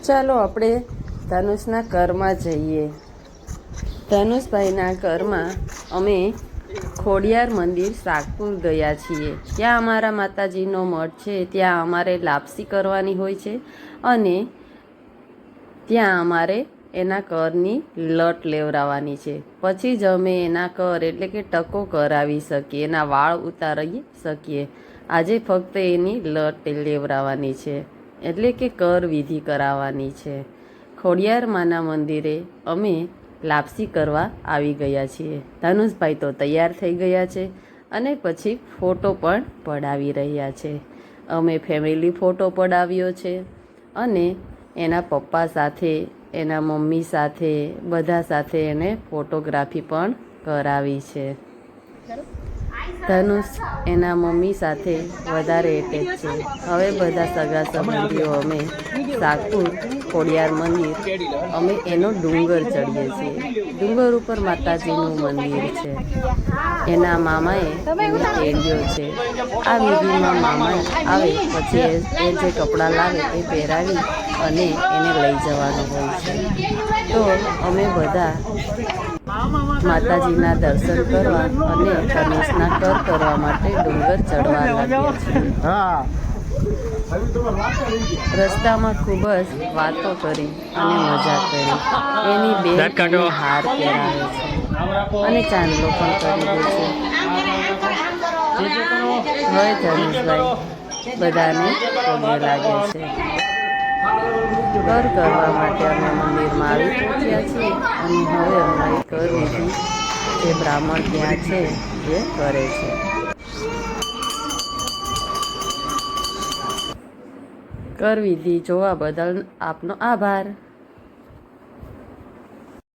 ચાલો આપણે ધનુષના ઘરમાં જઈએ. ધનુષભાઈના ઘરમાં અમે ખોડિયાર મંદિર સાગપુર ગયા છીએ. ત્યાં અમારા માતાજીનો મઠ છે. ત્યાં અમારે લાપસી કરવાની હોય છે અને ત્યાં અમારે એના કરની લટ લેવડાવવાની છે. પછી જ અમે એના કર એટલે કે ટકો કરાવી શકીએ, એના વાળ ઉતારી શકીએ. આજે ફક્ત એની લટ લેવડાવવાની છે એટલે કે કર વિધિ કરાવવાની છે. ખોડિયાર માના મંદિરે અમે લાપસી કરવા આવી ગયા છીએ. ધનુષભાઈ તો તૈયાર થઈ ગયા છે અને પછી ફોટો પણ પડાવી રહ્યા છે. અમે ફેમિલી ફોટો પડાવ્યો છે અને એના પપ્પા સાથે, એના મમ્મી સાથે, બધા સાથે એને ફોટોગ્રાફી પણ કરાવી છે. ધનુષ એના મમ્મી સાથે વધારે એટેચ છે. હવે બધા સગા સંબંધીઓ અમે સાગપુર ખોડિયાર મંદિર અમે એનો ડુંગર ચડીએ છીએ. ડુંગર ઉપર માતાજીનું મંદિર છે. એના મામાએ એને તેડ્યો છે. આ વિધિમાં મામા આવે પછી એ જે કપડાં લાવે એ પહેરાવી અને એને લઈ જવાનું હોય છે. તો અમે બધા માતાજીના દર્શન કરવા અને ધનુષના કર કરવા માટે ડુંગર ચડવા લાગ્યા છીએ. રસ્તામાં ખૂબ જ વાતો કરી અને મજા કરી. એની બેન હાર પહેરાવે છે અને ચાંદલો પણ કરી દે છે. હવે ધનુષભાઈ બધાને પગે લાગે છે. કર કરવા માટે અમે મંદિરમાં આવી પહોંચ્યા છીએ અને હવે અમારી કર વિધિ જે બ્રાહ્મણ ત્યાં છે એ કરે છે. કર વિધિ જોવા બદલ આપનો આભાર.